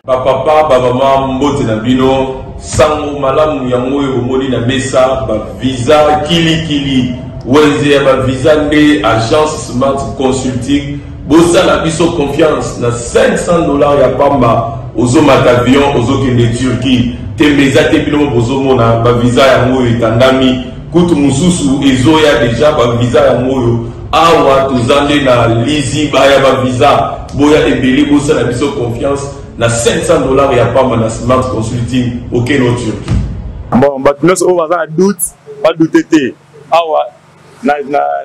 Papa, maman, mbote na bino, sango malamu yango yo moni na mesa, ba visa kili, wenze ya ba visa nde agence Smart Consulting, bosa na biso confiance na $500 ya pamba, ozo matavion, ozo kende Turquie, tembeza te bino bozo mona, ba visa yango yo etandami, kutu mususu ezo ya deja ba visa yango yo, awa tozande na lizi baya ba visa, boya ebeli bosa na biso confiance, na $500 ya pas na Smart Consulting au Kenya Turquie. Bon, maintenant on va doute, pas douter. Na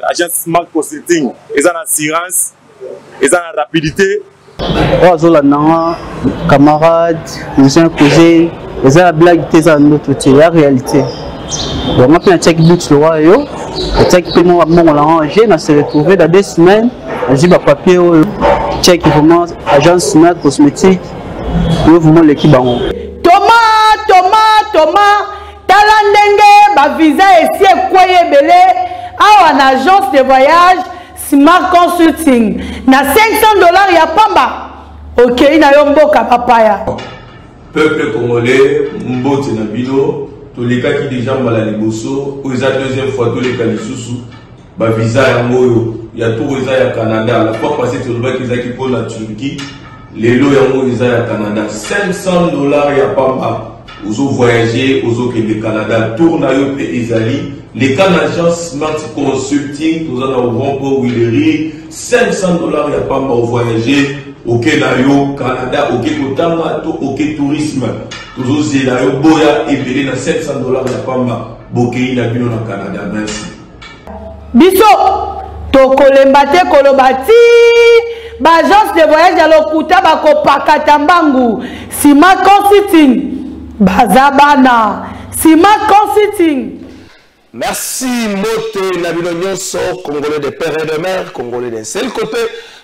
agence Smart Consulting, ils ont l'assurance, ils ont la rapidité. Ozolana camarades, cousins, cousines, ils ont la blague, ils ont notre côté, la réalité. Donc on a check doute le roi yo, check paiement on l'a rangé, on s'est retrouvé dans 2 semaines, on dit papier check vraiment agence Smart Cosmétique. Vraiment l'équipe bango. Thomas, talandenge ba visa esi ekoye belé awa na agence de voyage Smart Consulting na $500 ya pamba. OK, na yo mboka papaya. Peuple congolais, mbote na bino, to leka ki déjà mbala liboso, o eza deuxième fois to leka lisusu, ba visa yango yo, ya to eza ya Canada, la fois passée to leba ki za ki pour la Turquie. Les lots yango eza ya Canada, $500 ya pamba. Ozo voyager, ozo ke le Canada, tour na yo pe ezali. Les Canadiens Smart Consulting, nous en avons pour Willery, $500 ya pamba au voyager. Ok na yo Canada, ok kotanga to ok tourisme. Tozo zela yo boya ebele na $500 ya pamba. Bokei na bino na Canada, merci. Biso tokolembate kolobati. Agence de voyage à l'Okuta bako pakatambangu Smart Consulting bazabana Smart Consulting. Merci Mote Nabilo Nyonso, Congolais de père et de mère, Congolais d'un seul côté.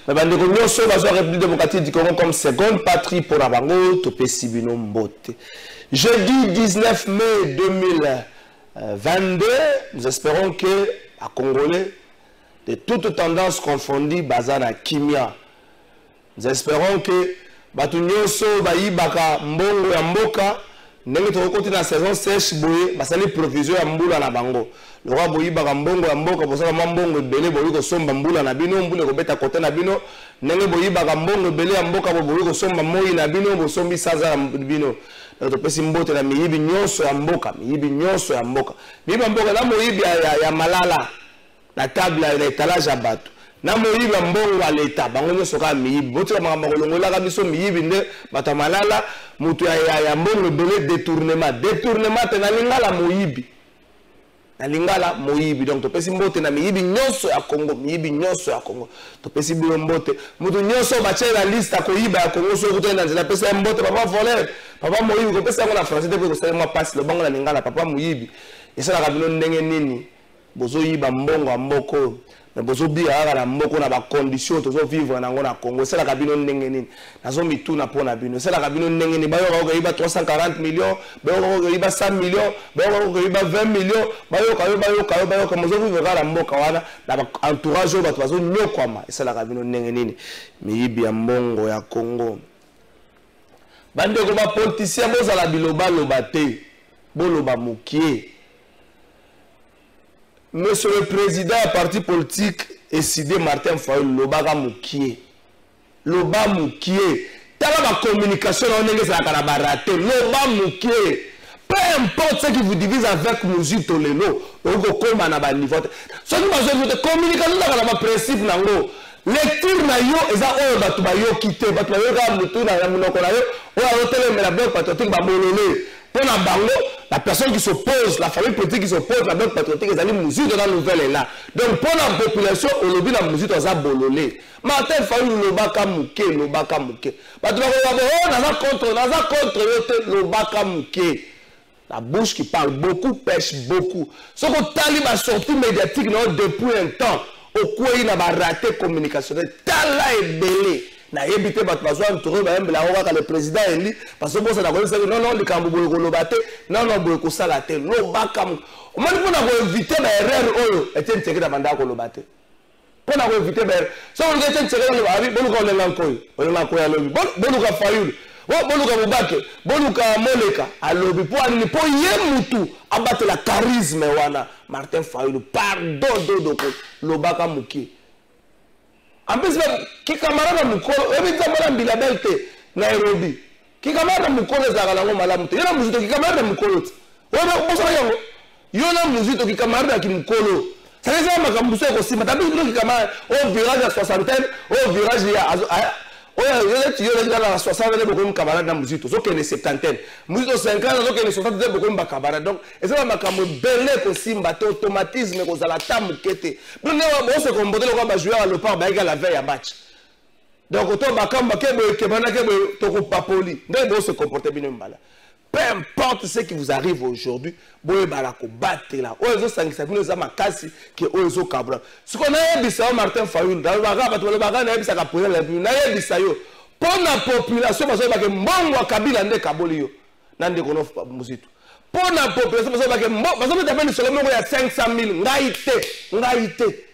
Mais Bandeko Nyonso, la République démocratique du Congo comme seconde patrie pour Abango, Topé Sibino Mbote. Jeudi 19 mai 2022, nous espérons que à Congolais de toutes tendances confondues, Bazana Kimia. Nous espérons que Batunyoso, Baïbaka, Mbongo ya Mboka, ndenge tokoti na saison sèche boye, basali provision ya mbula na bango. Le roi Boyibaka Mbongo ya Mboka, posala Mbongo ebele boyi ko somba mbula na bino, mbule ko beta kote na bino, ndenge Boyibaka Mbongo ebele ya Mboka boyi ko somba moyi na bino, bo sombi saza na bino. Topesi mbote na miyibi nyonso ya Mboka, miyibi nyonso ya Mboka. Miyibi ya Mboka na moyibi ya malala. La table ya étalage ya bato na moyibi ya mbongo ya leta bango nyonso ka miyibi botika makambo kolongola ka biso miyibi nde bato malala mutu ya mbongo ebele détournement te na lingala moyibi donc topesi mbote na miyibi nyonso ya Congo topesi bilo mbote mutu nyonso batie na liste akoyiba ya Congo so kuto na nzela pesa mbote papa voleur papa moyibi ko pesa ngo na français te ko sala moi passe le bango na lingala papa moyibi esala ka bilo ndenge nini bozo yiba mbongo ya mboko na bozo bia na mboko na ba condition tozo vivre nango na Congo c'est la kabino ndenge nini nazo mituna pona bino c'est la kabino ndenge ni bayo ko yiba 340 millions bayo ko yiba 100 millions bayo ko yiba 20 millions bayo ko mozo vivre na mboka wana na entourage ba bazo nyokwama c'est la kabino ndenge nini miyibi ya mbongo ya Congo bande ko ba politicien boza la biloba lobate boloba mukie. Monsieur le Président, parti politique, décidé Martin Fayoul, Loba Moukié. Loba Moukié. T'as la communication, on est raté. Loba Moukié. Peu importe ce qui vous divise avec Mouzi Toleno, on va comme à un niveau. Ce qui m'a communication, c'est un principe. Lecture na yo, eza oyo batu ba yo kité, batu ba yo ka mutu na munoko na yo, oyo hôtel mais la bloc patriotique ba bololé. Pour la bango, la personne qui s'oppose, la famille politique qui s'oppose, la bloc patriotique, ils allaient musique dans la nouvelle est là. Donc pour la population, on lobby la musique dans un bololé. Martin Fayoul lobaka mouké. Bah tu vas voir, oh naza contre lobaka mouké. La bouche qui parle beaucoup pêche beaucoup. Ce que Talib a sorti médiatique depuis un temps. okwei na ba raté communicationnel tala ebele na yebite bato bazo entouré ba yembela oka le président eli parce que bon ça na ko non non likambo boye ko lobate non non boye ko sala te lo bakam o mani pona ko éviter ba erreur oyo etienne tseke na banda ko lobate pona ko éviter ba so on etienne tseke na ba bonu ko le lankoy alobi bonu ka fayulu bonu ka mubake bonu ka moleka alobi po ani po ye mutu abate la charisme wana Martin Fayulu pardon dodo ko lobaka muki en plus qui camarade mukolo ebi tamala mbila belte Nairobi qui camarade mukolo ezaka ngo malamu te yona muzito qui camarade mukolo wona bosala yango yona muzito qui camarade ki mukolo ça les a makambuso ko sima tabi qui camarade au virage à 60 au virage ya tu as la 60 de beaucoup camarade na muzito so que les 70 muzito 50 so que les 60 de beaucoup ba camarade donc et ça makambo belé ko simba te automatisme ko zala tamukete donc on se comporter le ba joueur le part ba la veille à match donc to ba kamba ke bana ke to ko papoli donc on se comporter bien mbala peu importe ce qui vous arrive aujourd'hui boye bala ko battre là ozo sangisa bino za makasi ke ozo kabra ce qu'on a dit ça Martin Fayulu dans le baga bato le baga na yebisa ka poser la na yebisa yo pour la population bazo ba ke mbongo kabila nde kaboli yo nande kono muzito pour la population bazo ba ke mbongo bazo metapeli solo moko ya 500,000 ngaite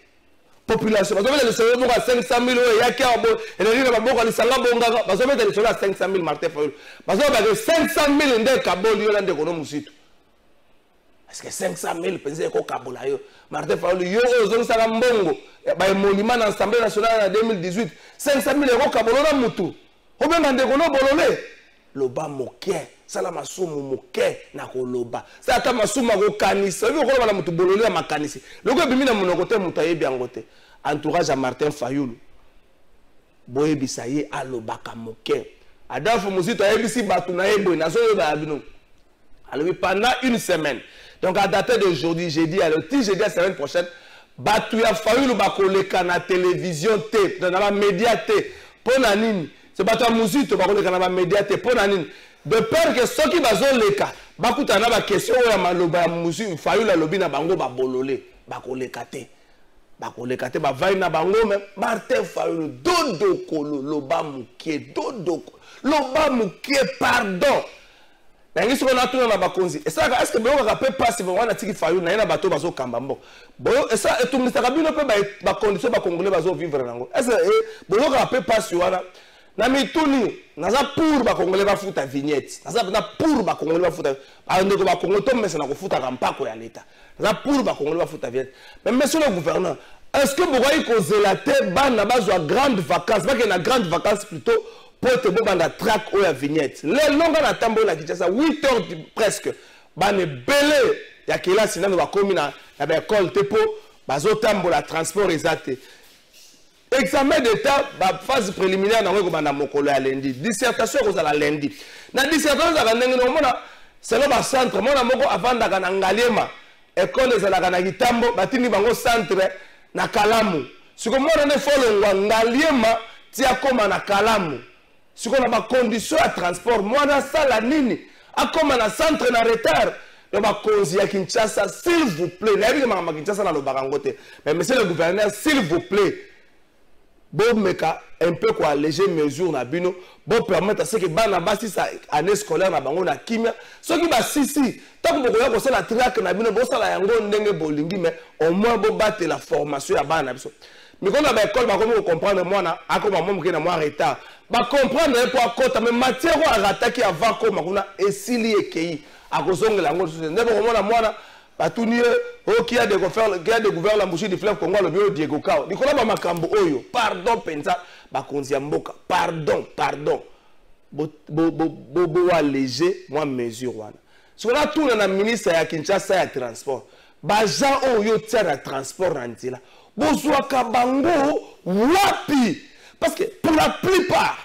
population bazo metapeli solo moko ya 500,000 oyo ya kiabo eleli na boko alisanga bonga bazo metapeli solo ya 500,000 Martin Fayulu bazo ba ke 500,000 nde kaboli yo nande kono muzito parce que 500,000 pensez ko kabola yo Martin Fayulu yo ozongisa mbongo ba monument na Assemblée nationale en 2018 500,000 euros kabolo na mutu obenga ndeko no bolole loba moke sala masumu moke na koloba sa ata masumu ko kanisa yo ko na mutu bolole ya makanisi loko bimina monoko te mutu ayebi angote entourage à Martin Fayulu boyebisa ye alobaka moke adafu muzito ayebisi batu na yebo na so yoba abino alors pendant une semaine. Donc à date d'aujourd'hui, j'ai dit à la semaine prochaine, Batouya Fayulu bakoleka na télévision T, dans la média T, pour nanini. C'est Batouya Muzito bakoleka na média T, pour nanini. De peur que ceux qui bazon leka, bakuta na ba question ya maloba Muzito Fayulu lobi na bango ba bololé, bakoleka te. Bakoleka te ba vai na bango même Martin Fayulu dodo kolo loba mukie dodo loba mukie pardon. Est-ce que vous avez passé pour voir que Fayulu na bateau bazo kambambo. Bon, et ça et tout le monde peut ba condition ba congolais bazo vivre nango. Est-ce que vous avez passé wana na mituni naza pour ba congolais ba futa vignette. Naza na pour ba congolais ba futa ndeko ba congolais to mesa na ko futa kampako ya leta. Naza pour ba congolais ba futa vignette. Mais monsieur le gouverneur, est-ce que vous voyez que zelaté ban na bazo grande vacances, pas que na grande vacances plutôt pour te banda track ou la vignette. Les longues na tambo la Kinshasa 8 heures presque. Bane belé ya kila sina va komina na ba école tepo bazo tambo la transport exact. Examen d'état ba phase préliminaire na ko banda mokolo ya lundi. Dissertation ko za lundi. Na dissertation za ndenge no mona c'est le centre mona moko avanda kana ngaliema école za la kana kitambo batini bango centre na Kalamu. Siko mona ne folo ngaliema tia koma na Kalamu. Si on a des conditions de transport, moi, dans la nini, à comme un centre en retard, on va causer à Kinshasa, s'il vous plaît. Mais monsieur le gouverneur, s'il vous plaît, bon, meka, un peu quoi, léger mesure, na bino, bon, permettre à ceux qui ban na basi sa année scolaire na bango na kimia, ceux qui ba si, tant que vous voyez que la traque na bino, bon, ça la yango ndenge bolingi, mais au moins, bon, battre la formation à ban na biso. Mais quand on a l'école, on comprendre moi na akoma moi qui na moi retard. Ba comprendre pour côté mais matière à attaquer avant comme on a esili ekei a kozongela ngo ndebo komona mwana batuni o qui a de faire qui a de gouverner la mouchi du fleuve Congo le bio Diego Kao. Nikola ba makambo oyo. Pardon penza ba konzia mboka. Pardon. Bo léger moi mesure wana. Si on a tout na ministre ya Kinshasa ya transport. Ba gens oyo tsara transport rantila. Bozwa kabango wapi parce que pour la plupart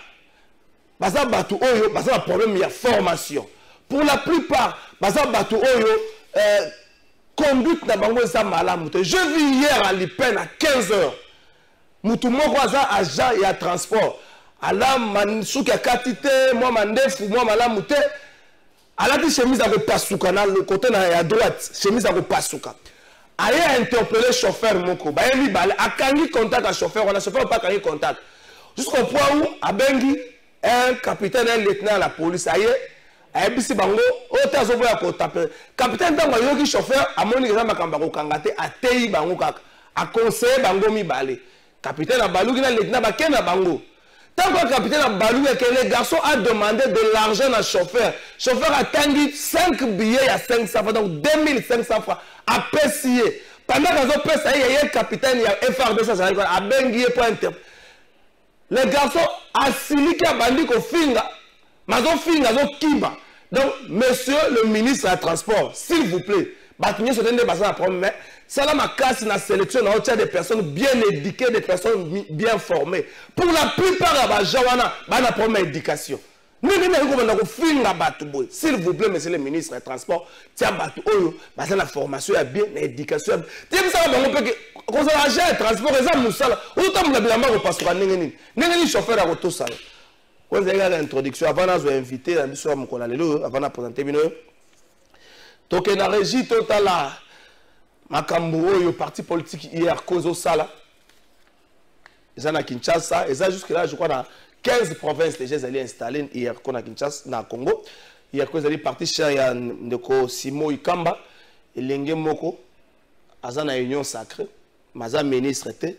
baza batu oyo baza problème ya formation pour la plupart baza batu oyo conduite na bango za malamu te. Je vis hier à Lipen à 15h mutu moko aza agent ya transport ala mansuki akatite moi mandefu moi malamu te ala di chemise a repasuka na le côté na ya droite chemise a repasuka a interpellé le chauffeur moko ba yemi balé akangi contact à chauffeur on a chauffeur pas kangi contact jusqu'au point où abengi un capitaine un lieutenant à la police aye ayebisi bango otazo boya ko taper capitaine tango yoki chauffeur amoni eza makamba ko kangate atei bango kaka a conseiller bango mi balé capitaine abaluki na lieutenant ba kena bango. Tant que le capitaine a baloué que le garçon a demandé de l'argent à chauffeur. Chauffeur a tendu 5 billets à 500 francs, donc 2500 francs à payer. Pendant que les autres il y a un capitaine, il y a un FRD, ça a bengué pour interpeller. Le garçon a signé qu'il a bandit au finga, mais au finga, au kimba. Donc, monsieur le ministre des Transports, s'il vous plaît, bâtiment sur des bassins à prendre, mais c'est là ma casse la sélection dans des personnes bien éduquées, des personnes bien formées. Pour la plupart de gens, on a problème d'éducation. S'il vous plaît, monsieur le ministre des Transports, tiens, c'est la formation, bien l'éducation. Tu sais, ça va quand on a un transport, ça nous sale. Autant que le pasteur a n'engagé chauffeur à auto sale. Quand vous avez l'introduction, avant de vous inviter, avant de présenter, donc on a régi total là. Makambo yo parti politique hier cause au sala. Ils sont à Kinshasa, et ça jusque là je crois dans 15 provinces déjà ils allaient installer hier qu'on a Kinshasa na Congo. Hier cause allaient parti chez ya ndeko Simo Ikamba et Lenge Moko azana union sacrée, maza ministre té,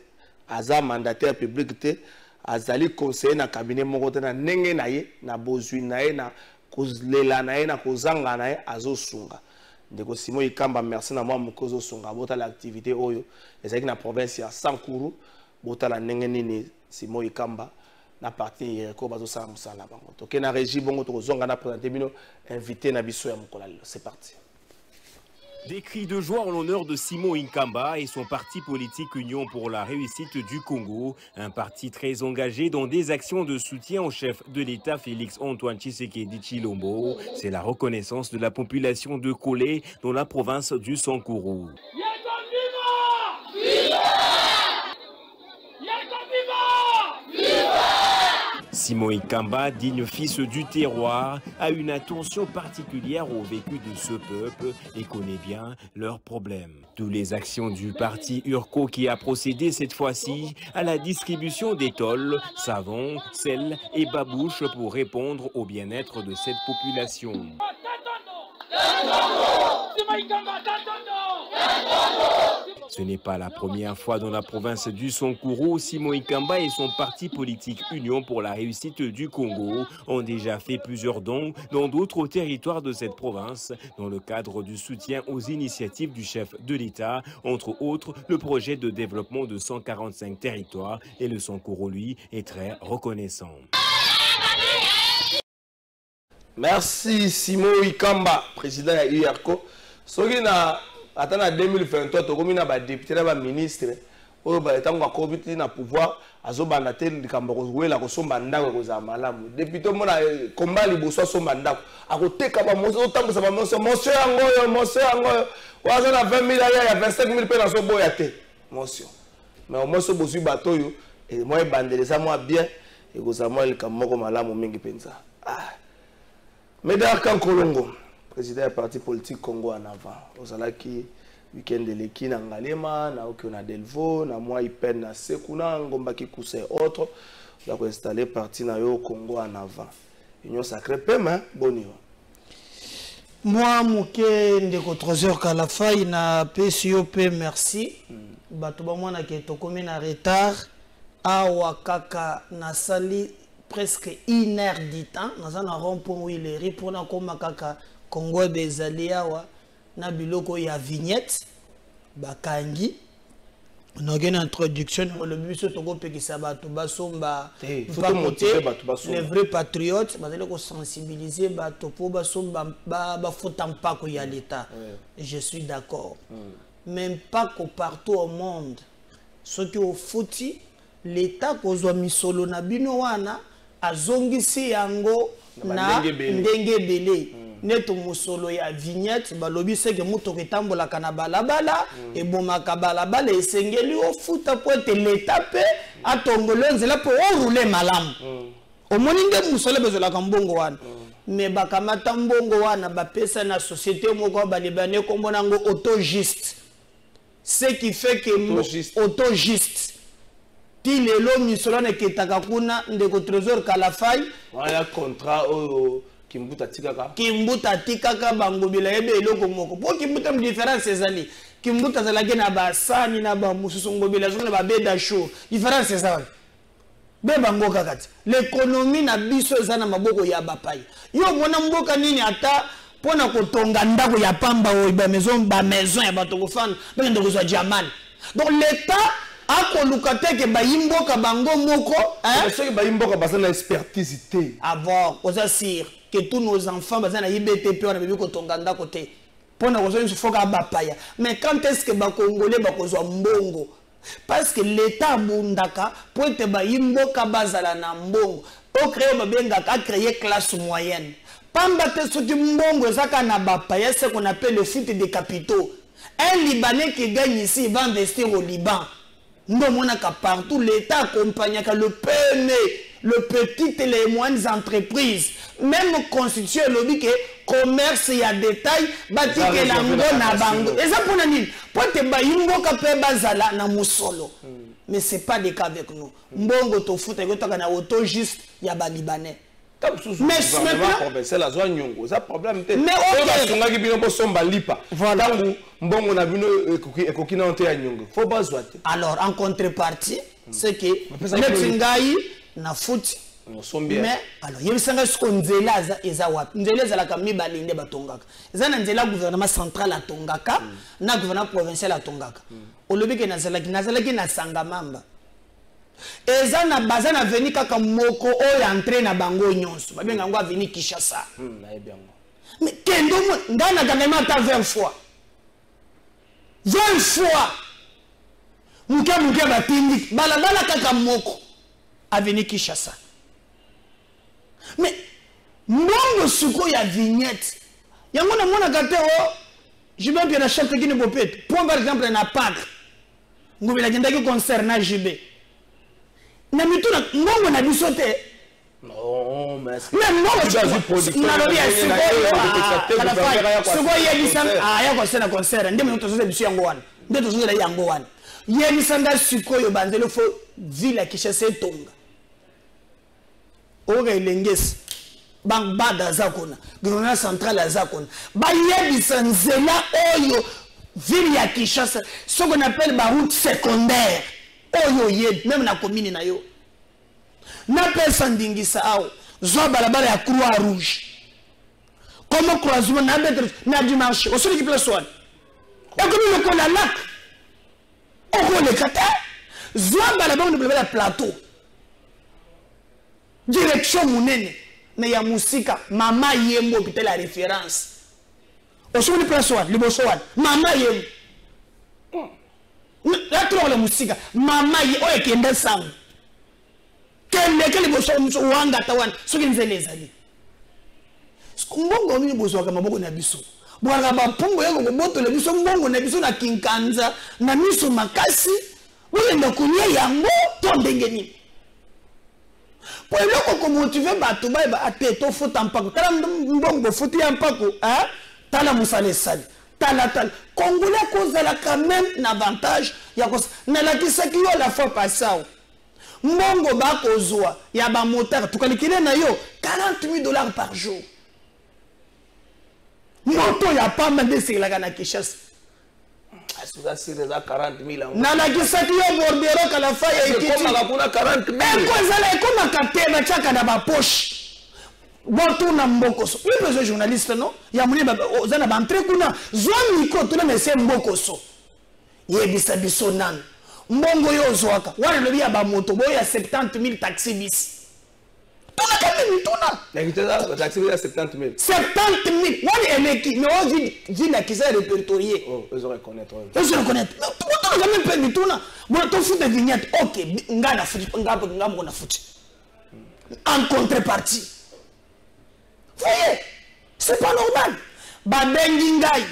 aza mandataire public té, azali conseiller na cabinet moko té na ndenge na ye, na bozui na ye, na kozlela na ye, na kozanga na ye azo sunga. Ndeko Simo Ikamba merci na moi mukozo songa bota l'activité oyo ezaki na province ya Sankuru bota la ndenge nini Simo Ikamba na parti yeko bazo sala musala bango to na régie bongo to zonga na présenter bino invité na biso ya mukola. C'est parti. Des cris de joie en l'honneur de Simon Ikamba et son parti politique Union pour la réussite du Congo, un parti très engagé dans des actions de soutien au chef de l'État Félix Antoine Tshisekedi Tshilombo. C'est la reconnaissance de la population de Kolé dans la province du Sankuru. Simon Ikamba, digne fils du terroir, a une attention particulière au vécu de ce peuple et connaît bien leurs problèmes. Toutes les actions du parti Urco qui a procédé cette fois-ci à la distribution des tôles, savons, sel et babouches pour répondre au bien-être de cette population. Ce n'est pas la première fois dans la province du Sankuru. Simon Ikamba et son parti politique Union pour la réussite du Congo ont déjà fait plusieurs dons dans d'autres territoires de cette province dans le cadre du soutien aux initiatives du chef de l'État, entre autres le projet de développement de 145 territoires, et le Sankuru, lui, est très reconnaissant. Merci Simon Ikamba, président de l'URCO. Attends, en 2023, tu as un député, un ministre, tu as un pouvoir, député, combat les bourgeois sont mandat. À côté, monsieur, 20 000, il y a 25 000 personnes dans ce monsieur. Mais au moins, ce beau bateau, et moi, je bandé ça, moi, bien, et vous avez le Kamoko Malamu Mingi Penza. Médard Kankolongo, président du parti politique Congo en avant. Vous savez qui week-end de l'équipe na Ngalema, na Okiona Delvo, na moi Ipen na Sekuna, Ngomba Kikuse et autres. Vous avez installé parti na yo Congo en avant. Union sacrée paiement, bonio. Moi, Mouké, ndeko 3h Kalafa, il na PCOP, merci. Batuba moi na ketoko na retard. Awa kaka na sali presque 1 heure du temps. Nous avons un rond-point où il est répondant comme kaka Congo bezali awa na biloko ya vignette bakangi. On a une introduction le but c'est togo pekisa bato basomba les vrais patriotes bazali ko sensibiliser bato po basomba ba fotampa ko ya l'état. Je suis d'accord. Même pas que partout au monde ce qui au fouti l'état kozwa misolo na bino wana azongisi yango na ndenge belé neto musolo ya vignette balobi seke muto ketambola kana balabala e bomaka balabala esengeli ofuta pote l'état pe atongolo nzela po rouler malamu omoni nde musolo bezola kambongo wana mais bakamata mbongo wana bapesa na société moko balibane kombona ngo autogiste ce qui fait que auto-juste. Ti lelo misolane ketaka kuna ndeko trésor kalafai. Voilà contrat Kimbuta tikaka. Kimbuta tikaka bangobila ebe eloko moko. Po Kimbuta différence ezali. Kimbuta zalaki na ba sani na ba mususu ngobila zona ba beda show. Différence ezali. Be bango kakati. L'économie na biso ezana maboko ya bapai. Yo mona mboka nini ata pona kotonga ndako ya pamba o ba maison ya bato kofana. Be ndoko za German. Donc l'état akoluka teke bayimboka bango moko hein c'est que bayimboka basana expertise té avoir oza sir que tous nos enfants basana IBT pe on a bibi kotonga ndako te pona kozo ñu foka bapaya mais quand est-ce que ba congolais ba kozwa mbongo parce que l'état bundaka pour te bayimboka bazala na mbongo o créer babenga ka créer classe moyenne pamba te soki mbongo ezaka na bapaya ce qu'on appelle le foot des capitaux. Un Libanais qui gagne ici va investir au Liban. Nous partout l'État accompagne le PME, le petit et les moyennes entreprises. Même constitution lobby que commerce il y a détail, bâti que l'ango na bango. Et ça pour nani? Pour te bayimbo kapé bazala na musolo. Mais c'est pas le cas avec nous. Mbongo to foot et to kana auto juste ya ba Libanais. Mais c'est la zone nyongo, ça problème te. Mais voilà. Mbongo na bino ekokina onte ya nyongo. Faut pas zoiter. Alors en contrepartie, c'est que Metingai na foot. Mais alors yebisanga ce qu'on nzela eza wapi? Nzela za la kami balinde batongaka. Eza na nzela gouvernement central atongaka, na gouvernement provincial atongaka. Olobi ke nazala ki na Sangamamba. Eza na bazana veni kaka moko o entré na bango nyonso. Babenga ngo veni Kinshasa. Na ebiango. Mais kendo ngana kanema ta 20 fois. 20 fois. Muke batindi balabala kaka moko aveni Kinshasa. Mais mbongo suko ya vignette. Yango na mona kate o je vais bien acheter kini bopet. Pour par exemple na Pâques. Ngobela kendaki concert na JB. Na mituna mbongo na bisote. Non, mais mbongo na lobi ya suko ya bisam ya ko sena concert ndeme muto zo bisu yango wana. Ndeto zo la yango wana. Yebisanga suko yo banzelo fo ville ya Kinshasa tonga. Oga ilengesi bank bada zakona gouvernement central azakona ba yebisa nzela oyo ville ya Kinshasa ce qu'on appelle ba route secondaire oyo yed même na commune na yo na pesa ndingisa ao zo balabala ya Croix Rouge comme croisement na betre na dimanche au celui qui place one et comme le kola lac au le kata zo balabala de la plateau direction munene mais ya musika mama yembo hôpital la référence au sur le place one liboso one mama yembo la trop la musika mama ye o ekende sang kele liboso muso wanga tawan soki nzele ezali mbongo mini bozo kama maboko na biso bwanga bapungo yako koboto le biso mbongo na biso na kinkanza na miso makasi wenda kunya yango to ndenge nini. Pour le coup, motiver bato ba ate to foot en pako. Tala mbongo foot en pako, hein? Tala musale sali. Tala. Congolais cause la quand même un avantage. Ya cause na la kisaki yo la fois passée. Mbongo ba kozwa ya ba moteur tukalikile na yo $40,000 par jour. Moto ya pas même de c'est la na Kinshasa. Ça c'est déjà 40,000 na la kisaki yo bordero kala fa ya ekiti comme la kuna 40,000 ko zala ko makatema chaka na ba poche boto na mbokoso oui besoin journaliste non ya muni ba zana ba entre kuna zwa miko tuna mese mbokoso yebisa biso nan mbongo yo zwaka wana lobi ya ba moto boya 70,000 taxi bis tuna kama tuna na kiteza taxi bis 70,000 wani eleki mais on dit la kisa répertorié oh ils reconnaître ils reconnaître on a même pas du tout là bon to foot de vignette OK ngana foot ngamo na foot en contrepartie voyez c'est pas normal ba bengi ngai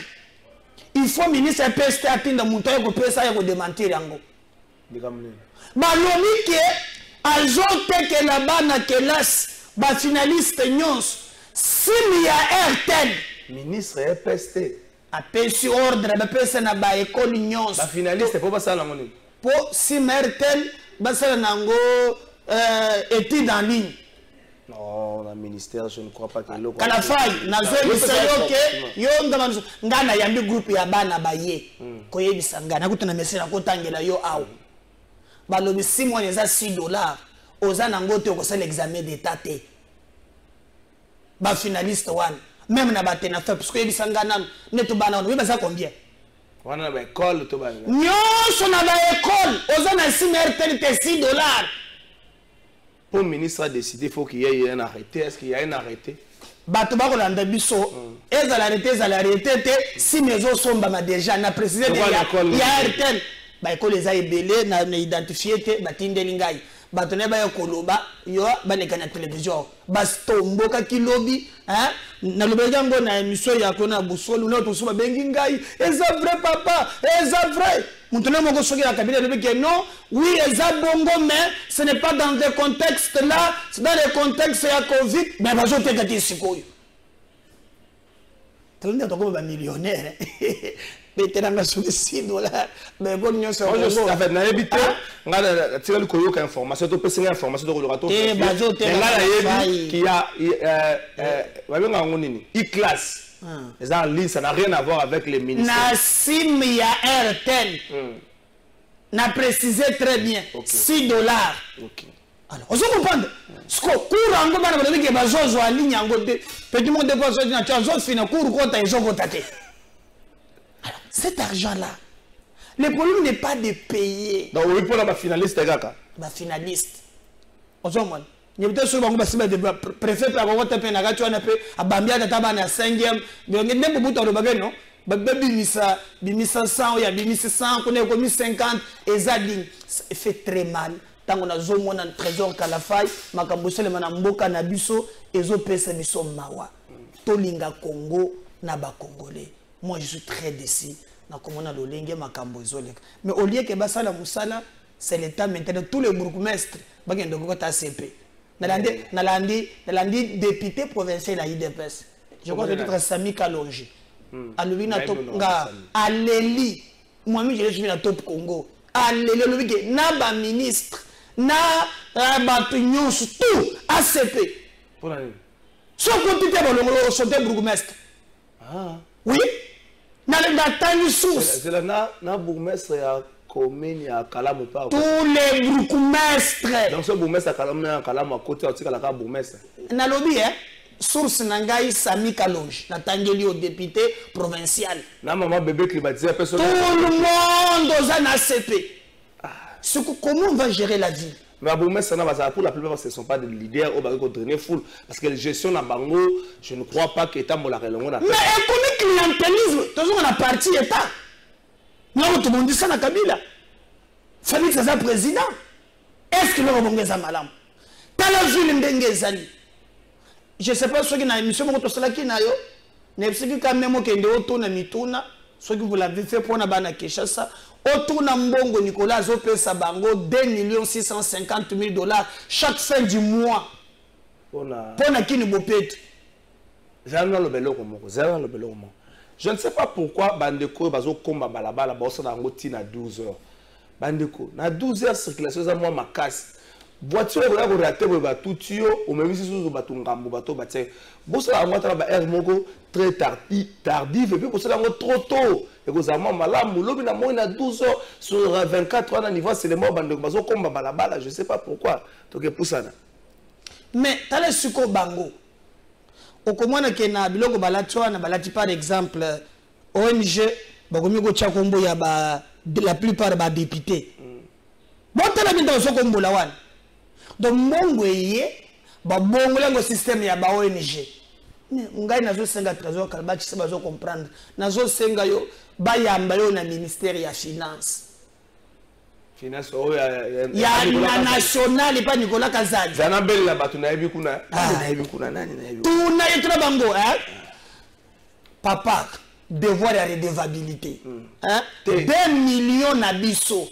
il faut ministre PST atinda muntu ayeko pesa ayeko démentir yango dikamne ba lobi ke azote ke la bana kelas ba finaliste nyons 6 milliards RTL ministre PST apesi ordre bapesa na ba école nyonso ba finaliste po basala ngoni po si mertel basala nango étude en ligne. Non, le ministère, je ne crois pas que le Kalafai, nazo bisayo ke yo ngana yambi groupe ya bana baye ko yebisanga na kutana mesera ko tangela yo awo balobi 6 mois eza $6 oza nango te ko sala examen d'état te ba finaliste wan même na batena fait parce que yebisanga nanu neto bana on basa combien wana ba école to ba nyonso na ba école oza na simertel te $6. Pour le ministre a décidé qu'il faut qu'il y ait un arrêté. Est-ce qu'il y a un arrêté? Bato bako landa biso ezala arrêté si maison somba déjà na précisé il y a arrêté ba école les a ebelé na identifié te batindeli ngai bato ne ba yakoloba yo ba ne kana télévision bas tomboka kilobi hein na lobega ngo na émission ya kona busolu na to suba bengi ngai eza vrai papa eza vrai maintenant moko soki la cabinet de que non oui eza bongo mais ce n'est pas dans des contextes là c'est dans les contextes ya Covid mais bazo te kati sikoyo tellement de ba millionnaire beteranga sur $6 mais bon nyonso en fait na habité ngala tira le koyo ka information to pesa information to ko te bazo te qui a wa benga ngonini e-class les en ligne ça n'a rien à voir avec les ministères na sim ya RTL n'a précisé très bien $6 OK alors on se comprend ce que courango bana ba ke bazo en ligne yango te petit monde de poisson na tchazo fina cour kota izo kota te. Cet argent-là, le problème n'est pas de payer. Donc, oui, pour la finaliste, la finaliste. On s'en moine. Il y a peut-être sur le préfet, par contre, tu as Bambia, tu as 5e. Mais on est même au bout de la non? Bimisa 100, il y a Bimisa 100, on est comme 50, et Zading. Ça fait très mal. Tant qu'on a zoomé dans le trésor Kalafai, Makamboussel, Manamboka, Nabiso, et Zopesa, Biso, Mawa. Tolinga Congo, Naba Congolais. Moi, je suis très déçu. Mais au lieu que Basala Moussala, c'est l'État maintenant. Tous les bourgmestres, ils ont ACP. Nalandi, député provincial à l'IDPS. Je crois que c'est Sami Kalonji. Aleli, moi-même, je suis dans le top Congo. Aleli, Naba ministre, Naba Pignon, tout ACP. Sauf que tu es sur le bourgmestre. Oui. C'est la bourgmestre à commune à Kalam. Tous les bourgmestres. Donc ce bourgmestre à Kalam à côté de la bourgmestre. Nalobi source Nangai Sami Kalonji, Natangeli au député provincial. Na maman bébé climatisé personne. Tout le monde aux ACP. Comment on va gérer la ville? Mais pour la plupart, ce ne sont pas des leaders au bateau drainer foule. Parce que la gestion de Bango, je ne crois pas qu'État m'a la relation. Mais économique clientélisme, toujours on a parti État. Nous tout le monde dit ça dans Kabila. Félix est président. Est-ce que nous avons des amalam? T'as la ville d'Engezali. Je ne sais pas ce qui est émission, mais tout cela qui n'a yo. Ne sais pas quand même qu'il y a autour de Mituna. Ce que vous l'avez fait pour Nabana Keshasa. Autour de Mbongo Nicolas Zopé Sabango, $2 650 000 chaque fin du mois. Pour qui nous bopète. Je ne sais pas pourquoi Bandeko Bazo Komba Balabala Bossa Dangote à 12 heures. Bandeko, na 12 heures circulation, ça moi ma casse. Voiture là ko raté ba tutio au même si sous ba tungambo ba to ba tse. Bossa la moto ba air moko très tardif et puis bossa la trop tôt. Et que ça m'a malamu lobi na moi na 12 heures sur 24 heures à niveau c'est les morts Bandeko Bazo Komba Balabala, je sais pas pourquoi. Donc pour ça. Mais tale suko bango. Okomona ke na biloko balatwa na balati par exemple ONG bakomi ko chakombo ya ba la plupart ba députés. Bon tala binta sokombo la wan. Donc mongo yé ba bongo le système ya ba ONG. Ngai nazo senga trésor kalbaki se bazo comprendre. Nazo senga yo ba yamba yo na ministère ya finance. Finance ya national et pas Nicolas Kazadi. Zana belle la batu na yebi kuna. Na yebi kuna nani na yebi. Tout na yetra bango hein. Papa devoir de redevabilité. Hein? 2 millions nabiso.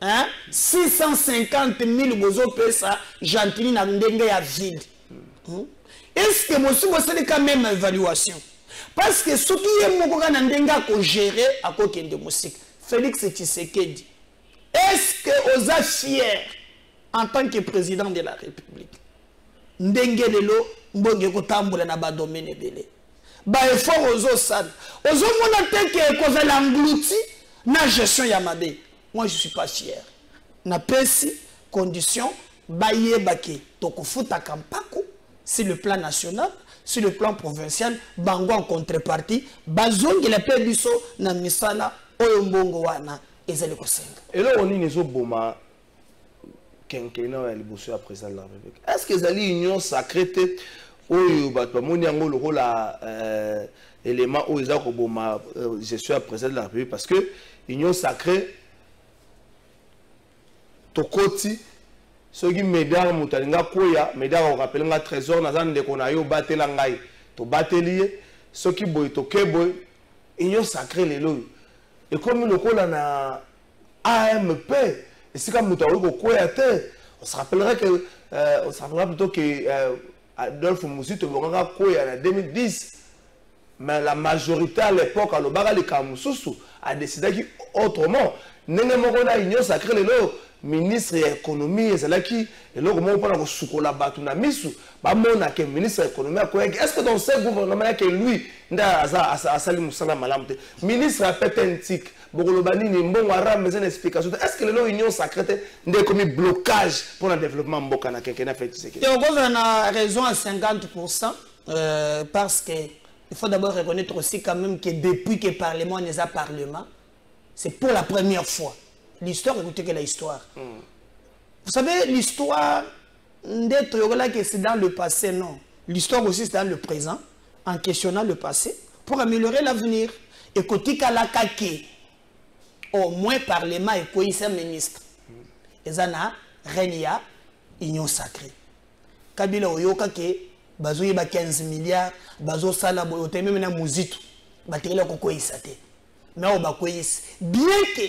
Hein? 650 000 bozo pesa gentili na ndenge ya ville. Est-ce que monsieur c'est quand même évaluation? parce que ce qui est mon coca n'endenga ko gérer à quoi de musique Félix Tshisekedi est-ce que osa fier en tant que président de la République ndenge lelo mbonge ko tambola na ba domaine ebele ba effort ozo sad ozo mona teke ko za l'englouti na gestion ya mabe moi je suis pas fier na pesi condition baye bake tokofuta kampako sur le plan national sur le plan provincial bango en contrepartie bazongi la pe biso na misala oyo mbongo wana ezali kosenga et là on est nezo boma quinquennat ya liboso ya président de la République est-ce que ezali union sacrée te oyo bato bamoni yango lokola élément oyo eza koboma gestion ya président de la République parce que union sacrée tokoti soki médard moto alinga koya médard okapela nga trésor naza ndeko na yo batela ngai to bateli ye soki boye toke boye union sacrée lelo ekomi lokola na AMP esika moto akoki kokwea te on se rappellera plutôt que Adolphe Moussi tobongaka koya na 2010 mais la majorité à l'époque alobaka likambo mosusu adecidaki autrement ndenge moko na union sacrée lelo ministre ya économie ezalaki eloko moko mpona kosukola bato na misu bamona ke ministre ya économie akoyaki est-ce que dans ce gouvernement yake lui nde asali mosala malamu te ministre apete ntik bokoloba nini mbongo arabe eza na explication te est-ce que lelo union sacrée te nde ekomi blocage mpona développement mboka na quinquennat Félix Tshisekedi okozala na raison à 50% parce que il faut d'abord reconnaître aussi quand même que depuis que le Parlement n'est pas Parlement, c'est pour la première fois. L'histoire, écoutez que la histoire. Vous savez, l'histoire, c'est dans le passé, non. L'histoire aussi, c'est dans le présent, en questionnant le passé, pour améliorer l'avenir. Écoutez que la kake, au moins Parlement et quoi, il ministre. Et ça, Renia, union sacrée. Kabila Oyoka ke bazo yeba 15 milliards bazo sala boyote même na muzito batekela kokoyisa te mais bakoyisa bien que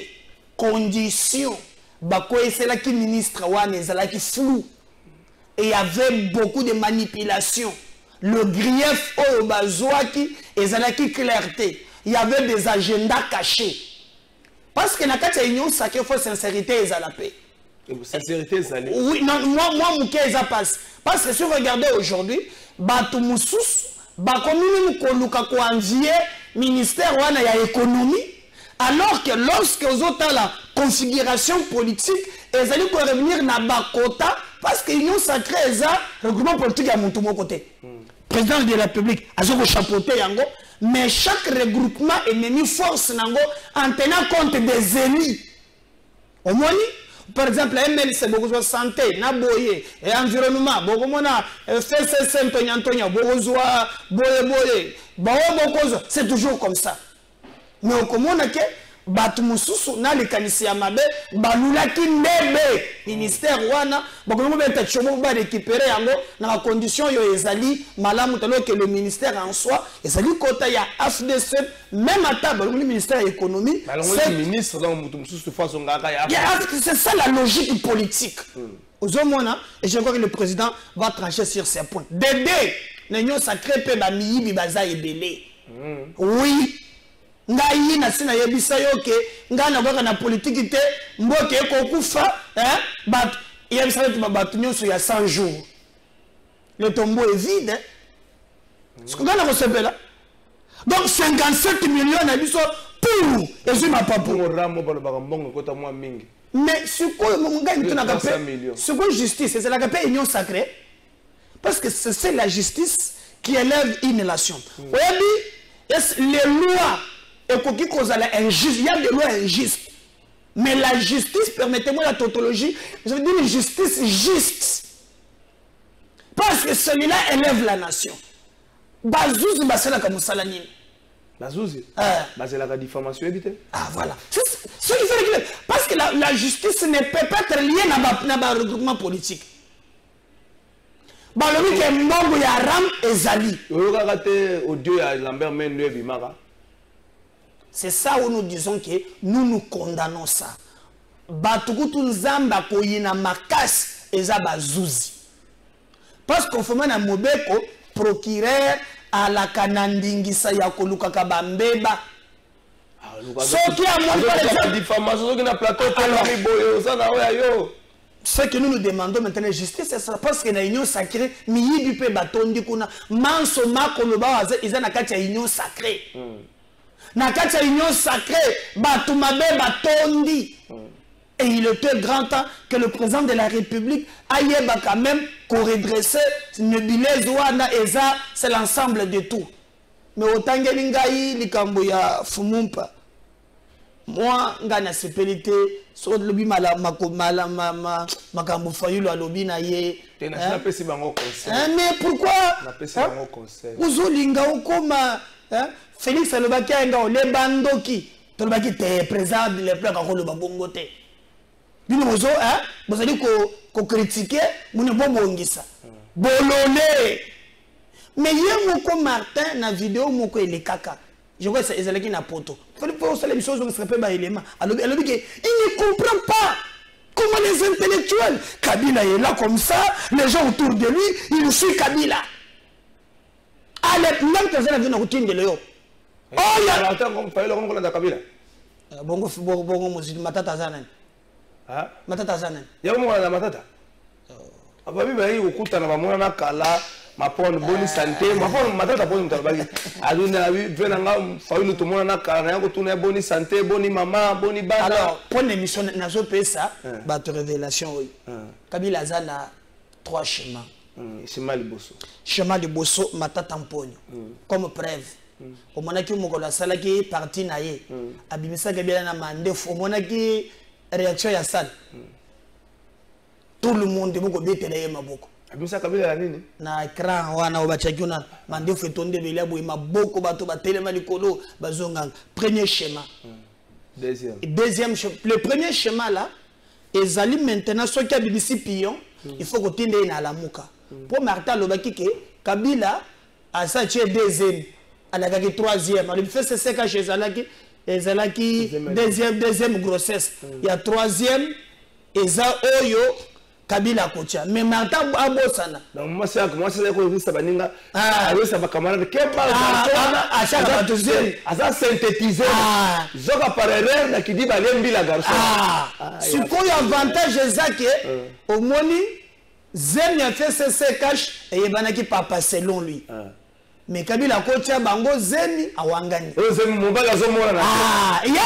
condition bakoyisela ki ministre wana ezala ki flou et il y avait beaucoup de manipulations le grief o bazoaki ezala ki clarté il y avait des agendas cachés parce que na kati ya union sacrée faut sincérité ezala paix. Sincérité, ça l'est. Oui, non, moi, ça passe. Parce que si vous regardez aujourd'hui, Batou Moussous, Bakoumini Mkoluka Kouanvier, ministère ouana ya économie, alors que lorsque vous avez la configuration politique, ils allaient revenir na Bakota, parce que l'union sacrée est un regroupement politique à mon côté. Président de la République, a chapeauté yango, mais chaque regroupement est mis force nango en tenant compte des élus. Au moins, par exemple, MLC, beaucoup de santé, naboye, et environnement, beaucoup de FCC, Antonia, c'est toujours comme ça. Mais au commun, Batumususu, na le kanisi ya mabe, balulaki nebe, ministère wana, bakomo beta chomo ba récupérer yango na condition yo ezali malamu talo que le ministère en soi ezali kota ya AFDC même à table le ministère de l'économie c'est le ministre dans Mutumsusu façon ngaka ya c'est ça la logique politique. Ozomona et je crois que le président va trancher sur ces points. Dédé, l'union sacrée pe ba miyibi baza ebele. Oui. Ngai na sina yebisa yoke ngana baka na politique te mboke ko kufa but yebisa tu babatu nyonso ya 100 jours le tombeau est vide ce que ngana ko sepela donc 57 millions na biso pour ezuma pas pour rambo balo baka mbongo kota mwa mingi mais ce que ngai tuna ka ce que justice c'est la ka union sacrée parce que c'est la justice qui élève une nation. Oyebi les lois et il y a des lois injustes. Mais la justice, permettez-moi la tautologie, je veux dire une justice juste. Parce que celui-là élève la nation. Bazouzi basela comme Salanine. Bazouzi basela la diffamation évité. Ah voilà. Ce qui fait que parce que la justice ne peut pas être liée à un regroupement politique. Balobi ke mbongo ya ram ezali. Oyoka te audio ya Lambert Mende Bimara. C'est ça où nous disons que nous condamnons ça. Batukutu nzamba koyina makas eza bazouzi. Parce qu'on fait na mobeko procureur alaka na ndingisa ya kolukaka bambeba soki amoni par exemple diffamation soki na plateau tolami boye oza na oyo yo. Ce que nous nous demandons maintenant justice, c'est ça parce que na union sacrée miyibi pe batondi kuna manso makoloba waze iza na kati ya union sacrée. Na kati ya union sacrée batu mabe batondi. Et il était grand temps que le président de la République aille quand même qu'on redresse Nebulez Ouana Eza, c'est l'ensemble de tout. Mais autant que l'Ingaï, l'Ikambo ya Fumumpa, moi, ngana sepelité, sur le lobby makambo fayulu à lobby na ye. Mais pourquoi? Ouzo linga okoma, Félix Alobaki nga le bandoki, tolobaki te président de la plaque à le babongote. Bino bozo vous allez ko critiquer vous ne bongisa bololé mais hier moko Martin na vidéo moko ele kaka je vois ça ezalaki na poto fallait pas ça les choses on serait pas ba élément alors il ne comprend pas comment les intellectuels Kabila est là comme ça les gens autour de lui il suit Kabila allez même que ça na vient routine de Léo oh ya attends comme fallait comme la Kabila bongo mozili matata zanan matata zanan ya mo na matata ababi ba yi ukuta na bamona na kala mapon boni santé mapon matata boni mutabaki aduna bi vena nga fayulu to mona na kala na yango tuna boni santé boni mama boni bana. Alors pour l'émission nazo pesa ba te révélation oui Kabila zana 3 schémas chemin de bosso matata mponyo comme preuve au monaki mokola salaki parti na ye abimisa Kabila na mandefo au monaki réaction ya salle tout le monde boko betele maboko abimisa Kabila ya nini na écran wana obachaki na mandefo etonde belabo maboko bato batelema likolo bazonga premier schéma deuxième le premier schéma là ezali maintenant ce qui a bibisi pion il faut que tinde na lamuka pour Martin lobaki ke Kabila a ça tu deuxième à la troisième il fait c'est que chez Zalaki deuxième grossesse il y a troisième et ça oyo Kabila kocha mais Martin abosana donc moi c'est ko vista baninga alors ça va camarade kemba à chaque deuxième ça synthétiser zoka parerere na kidi balembi la garçon ce qu'on y avantage ezake au moni Zem a fait ses cash et banaki papa selon lui mais Kabila kocha bango zemi awangani zemi mobala zo mona na ya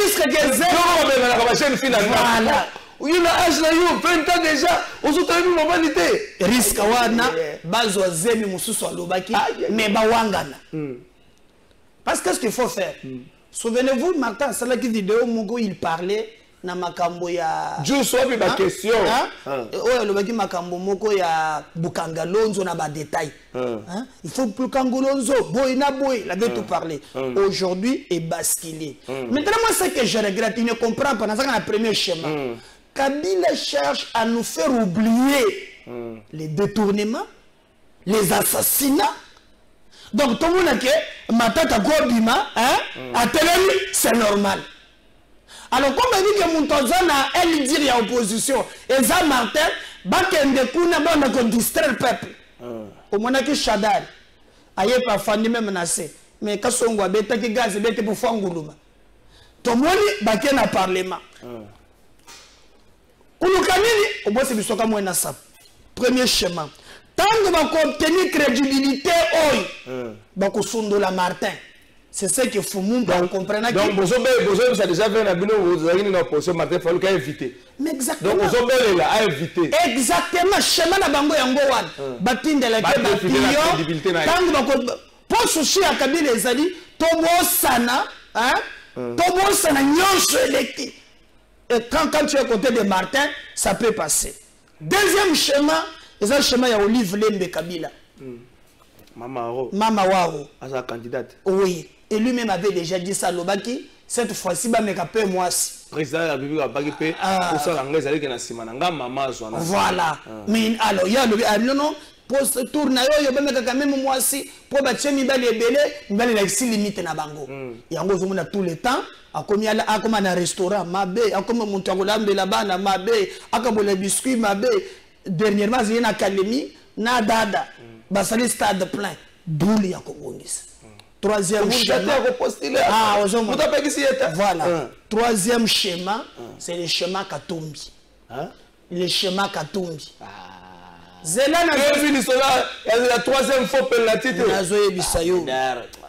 risque que zemi na ka chaîne finalement voilà il a âge na yo 20 ans déjà ozotabi mobilité risque wana bazo zemi mususu alobaki mais bawangana parce que ce qu'il faut faire souvenez-vous Martin salaki vidéo moko il parlait na makambo ya juste wapi ba question oyo lobaki makambo moko ya Bukangalonzo na ba détail il faut Bukangalonzo boy na boy la veut tout parler aujourd'hui est basculé maintenant moi ce que je regrette il ne comprend pas dans un premier schéma Kabila cherche à nous faire oublier les détournements les assassinats donc tout le monde a que matata gobima à télé c'est normal. Alors, comme on dit que Moutazana a elle dire à l'opposition, et ça, Martin, Bakende Kuna, on a distraire le peuple. Au moins, que Chadar, aïe, pas fandi même menacé. Mais quand on voit bête qui gaz, bête pour Fangoulouma. Ton moni, Baken a parlement. Kouloukanini, au moins, c'est Bissoka Mouenassa. Premier chemin. Tant que va obtenir crédibilité, Bako Sundola Martin. C'est ce que Fumumba comprend. Donc, Bozobe, ça déjà fait un bino, vous avez une opposition, Martin Fallou qui a invité. Mais exactement. Donc, Bozobe a invité. Exactement. Chemin na bango yango wan. Batin de la crédibilité. Pour souci à Kabila ezali, Tobo Sana, Tobo Sana nyonso électé. Et quand tu es à côté de Martin, ça peut passer. Deuxième schéma, c'est un schéma ya Olive Lembe Kabila. Mama Waro. À sa candidate. Oui. Et lui-même avait déjà dit ça, Lobaki. Cette fois-ci, bah, mais peu moi. Président de la République a pas payé pour ça l'anglais avec la Simananga maman. Voilà. Mais alors, il y a le non, pour ce tour, il y a quand même moi aussi, pour battre mi bali belé, mi bali la si limite na bango. Il y a un gros tout le temps. A comme un restaurant, ma bé, a comme mon tagolambe là-bas, ma bé, a comme les biscuits, ma bé. Dernièrement, il y a une académie, na dada. basali stade plein boule ya kobongisa. Troisième schéma. Voilà. Troisième schéma, c'est le schéma Katumbi. Le schéma Katumbi. Zela na la troisième fois pour la titre. Nazoye bisayo.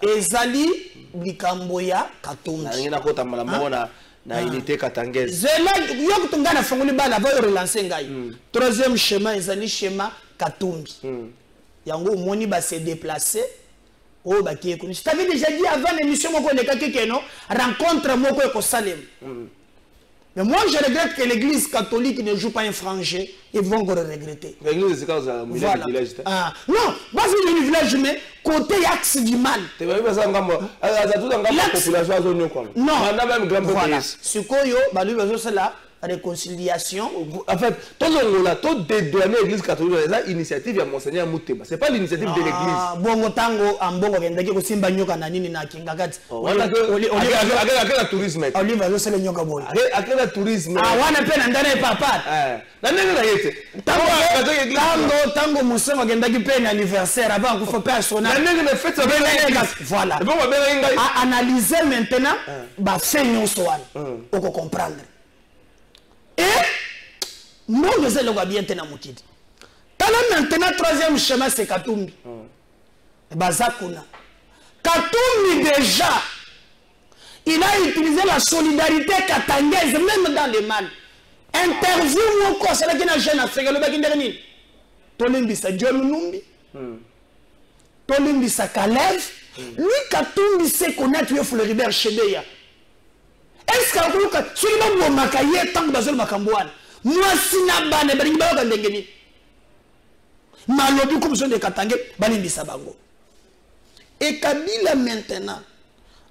Ezali likamboya Katumbi. Na unité katangese. Zela yo kutungana fongoli bala va relancer ngai. Troisième schéma ezali schéma Katumbi. Yango moni ba se déplacer. Oh bah qui est connu. Je t'avais déjà dit avant l'émission mon collègue non rencontre moi quoi Salem. Mais moi je regrette que l'église catholique ne joue pas un frangé, ils vont encore regretter. L'église c'est quand ça village. Ah non, pas le village mais côté axe du mal. Tu vas ça ngamba tout ngamba population zone quoi. Non, on a même grand voilà. Ce koyo bah lui c'est la réconciliation. En fait, tout dédouaner l'église catholique, c'est l'initiative de Monseigneur Mouteba. Ce n'est pas l'initiative de l'église. Ah, bon, tango, en bon, on a simba nyoka na nini na kingagati. On a tourisme. On lui va le nyoka boy. Akela tourisme. Ah, wana pe na ndana papa. Na ndenge na yete. Tango musengo gendaki pe na anniversaire avant qu'on faut personnel. Na ndenge na fête ça voilà. Bon, ba bela ngai. Analyser maintenant ba fait nyonso wana. On peut comprendre. Et moi je sais le quoi bien tena mukidi. Tala maintenant troisième schéma c'est Katumbi. Et bazakuna. Katumbi déjà il a utilisé la solidarité katangaise même dans les mal. Interview mon quoi c'est là qu'il a jeune africain le bagin dernier. Tolimbisa John Numbi. Tolimbisa Kalev. Lui Katumbi sait connaître Floribert Chebeya. Est-ce que tu as makaye tant que bazol makambouane moi sinaba ne bringi ba ndengeni malobi comme son de Katangé balimbisa bango et Kabila maintenant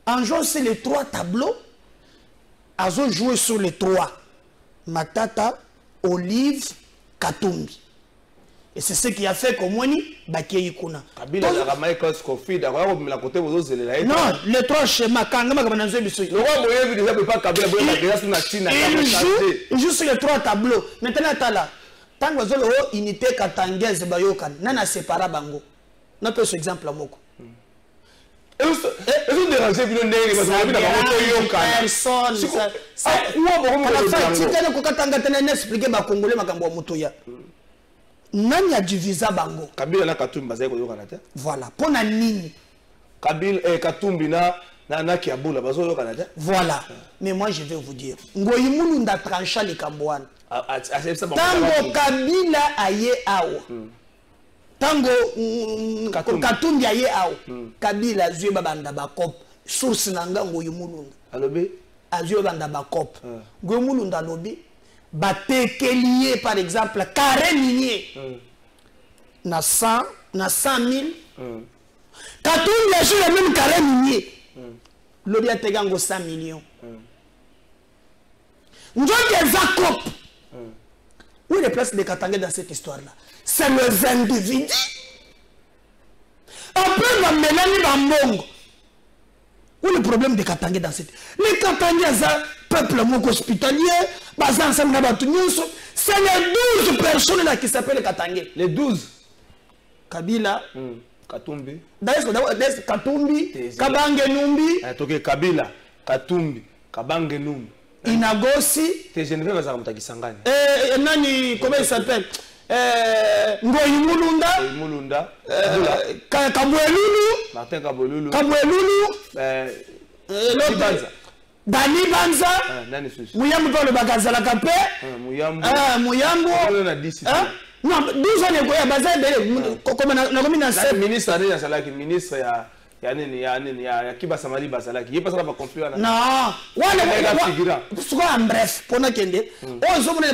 en jouant sur les trois tableaux ils ont joué sur les trois Matata Olive Katumbi. Et c'est ce qui a fait que moi, Bakéi Kuna. Kabila a Michael Scofield, la côté aux autres. Non, les trois schémas, quand il joue sur les trois tableaux. Maintenant, tant que vous avez une unité katangaise, nana sépara bango. On peut ce exemple à Moko. Est-ce déranger personne? Nani a divisa bango. Kabila na Katumbi bazai ko yokana te. Voilà, pona nini. Kabila Katumbi na Kiabula bazo yokana te. Voilà. Mais moi je vais vous dire, Ngoyimulu nda trancha les Kambouane. Tango Kabila aye awa. Tango Katumbi aye awa. Kabila zue babanda bakop. Source nanga Ngoyimulu. Alobi azue banda bakop. Ngoyimulu nda lobi. Batekelier par exemple carré minier na 100 000 Katumbi a joué le même carré minier l'objet a tegango 100 millions Zakop où est la place de Katangé dans cette histoire là c'est les individus après va Mélanie Bambongo où est le problème de Katangé dans cette les Katangé peuple hospitalier, c'est les 12 personnes là qui s'appellent Katangé. Les 12 Kabila, Katumbi. D'ailleurs, Katumbi, Kabange Numbi. Kabila, Katumbi, Kabange Numbi. Inagosi. T'es généreux, mais ça va Kisangani. Nani, comment il s'appelle? Ngoyimulunda. Mulunda. Kabouelulu. Martin Kabouelulu. Kabouelulu. L'autre. Dani Banza, Mouyambo dans le bagage à la capé, Mouyambo, non, 12 ans de quoi, comme on a dit, ministre ya Kiba Samali Basalaki, il passe à la conflit. Non, bref, pour nous, on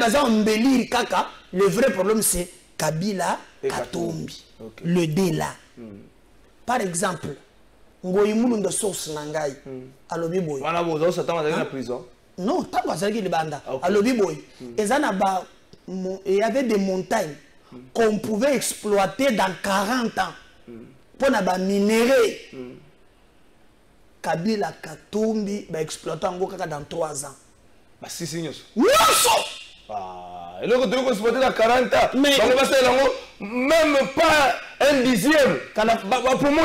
a embellir Kaka, le vrai problème c'est Kabila Katumbi, le délat. Par exemple, Ngoyimulu ndo source nangai alobi boy wana bozo sa tanga na prison non tant que ça qui libanda alobi boy ezana ba il y avait des montagnes qu'on pouvait exploiter dans 40 ans pour na ba minerais Kabila Katumbi ba exploiter ngo kaka dans 3 ans ba sisi nyoso nyoso et le côté qu'on exploiter dans 40 ans mais même pas un dixième. Pour moi,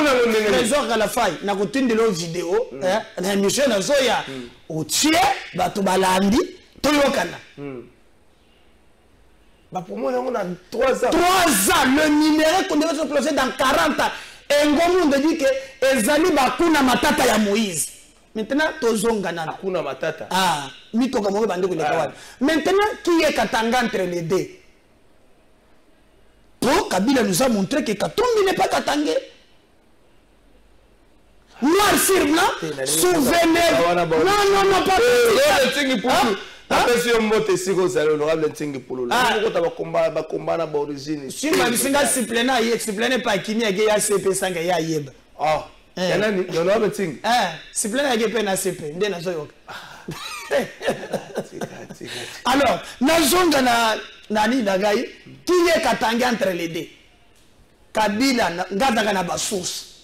trésor Kalafai, na kutindi lo vidéo, na émission na zoya, au tiers, bato balandi, toyokana. Pour moi, on a 3 ans. 3 ans, le numéro qu'on devait se placer dans 40 ans. Et on me dit que Ezali Bakuna Matata ya Moïse. Maintenant, Tozongana. Bakuna Matata. Ah, Mito Kamore Bandeko Lekawan. Maintenant, qui est Katanga entre les deux? Pour Kabila nous a montré que Katumbi n'est pas Katangé. Noir sur blanc, souvenez-vous. Non, pas. Attention, mote siko ça l'honorable Ntingi Polo. Nous avons combat na origine. Si ma bisinga siplena y explainer pas kimi ya ya CP sanga ya yeba. Ah. Yana ni l'honorable Ntingi. Siplena ya na CP ndé na zoyoka. Alors, nazonga na nani dagai qui est Katanga entre les deux. Kabila ngata na ba source.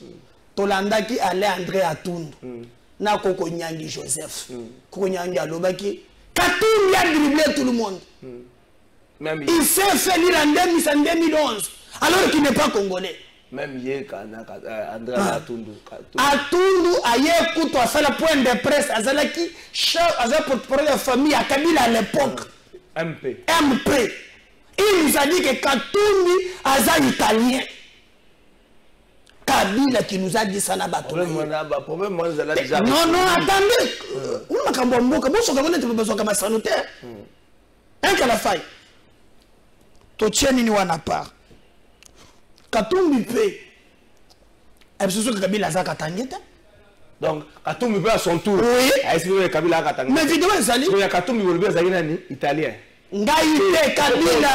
Tolanda ki allait André Atundu. Na Koko Nyangi Joseph. Koko Nyangi alobaki Katumbi a dribblé tout le monde. Même il s'est fait lire en 2011, alors qu'il n'est pas congolais. Même hier, André Atundu. Atundu a écouté à faire le point de presse. Azalaki, porte-parole de la famille à Kabila à l'époque. MP. Il nous a dit que Katumbi est italien. Kabila qui nous a dit ça n'a pas tout. Non, attendez. On m'a cambo mboka, bon so kamone te besoin kama sanitaire. Un Kalafai. To tieni ni wana part. Katumbi pe. Est-ce que Kabila za katangeta? Donc Katumbi pe à son tour. Oui. Est-ce que Kabila a katangeta? Mais vidéo ezali. Il y a Katumbi volbe za nani italien. Ngai te Kabila.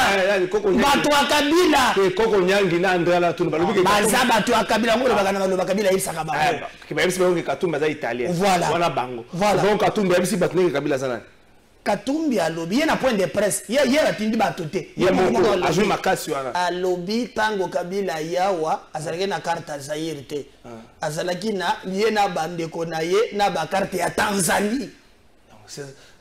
Bato wa Kabila. Koko Nyangi na André Atundu balobi baza bato wa Kabila ngolo bakana baloba Kabila ibisaka bango. Kiba ibisi bango Katumbi za italien. Voilà. Wana bango. Voilà. Donc Katumbi ibisi batne Kabila za nani? Katumbi alobi na point de presse. Ye atindi batote. Ye moko ajou makasi wana. Alobi tango Kabila yawa azalaki na carte Zaire te. Azalaki na ye na bandeko na ye na ba carte ya Tanzanie.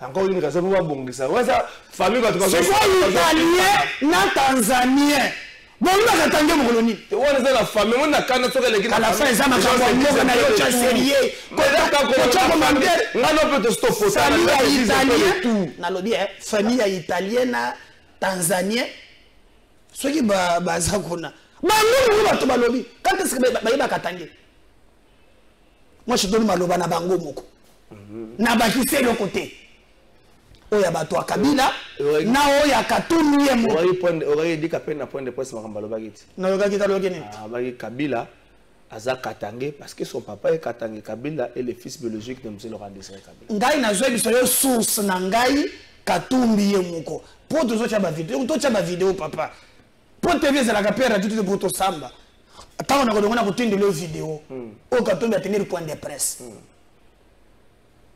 Encore une raison pour bongisa. Ouais ça famille va te c'est quoi italien na tanzanien. Bon on va attendre mon coloni. On est la famille on a quand sur les à la fin ça m'a pas na yo cha sérieux. On peut te stopper ça. Famille italien na lobi famille italienne na tanzanien. Ce qui baza kona. Ba nous ba to ba lobi. Quand est-ce que ba katange? Moi je donne maloba na bango moko. Na bakise le côté oya bato Kabila na oya Katumbi yemo aurait dit qu'après na point de presse makambalo bagiti na yoka kita lokene bagi Kabila aza Katangé parce que son papa est Katangé. Kabila est le fils biologique de monsieur Laurent Désiré Kabila. Ngai na zo biso yo source na ngai Katumbi yemoko po tozo cha ba vidéo papa po TV za la kapera tout pour to samba atako na kodonga na kutindi le vidéo o Katumbi a tenir point de presse.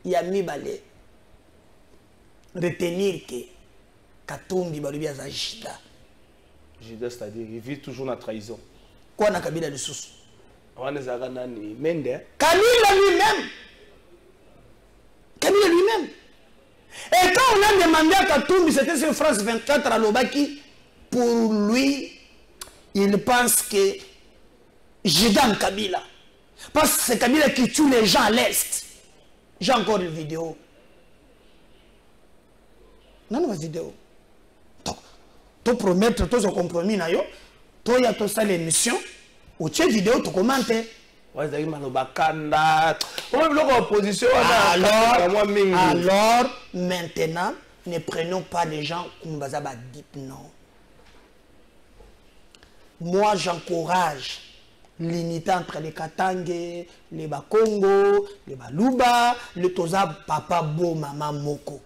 Il y a Mibale retenir que Katumbi balobi aza Jida. Jida c'est-à-dire il vit toujours la trahison. Quoi na Kabila le sous? On est à nani Mende. Kabila lui-même. Et quand on a demandé à Katumbi, c'était sur France 24 à Lobaki, pour lui, il pense que Jida en Kabila. Parce que c'est Kabila qui tue les gens à l'Est. J'ai encore une vidéo. Non, une vidéo. Donc, tu promettre, tu as compromis, tu as ça l'émission, ou tu as une vidéo, tu commentes. Alors, maintenant, ne prenons pas les gens comme Bazaba dit non. Moi, j'encourage l'unité entre les Katangé, les Bakongo, les Baluba, le Toza Papa Bo Mama Moko.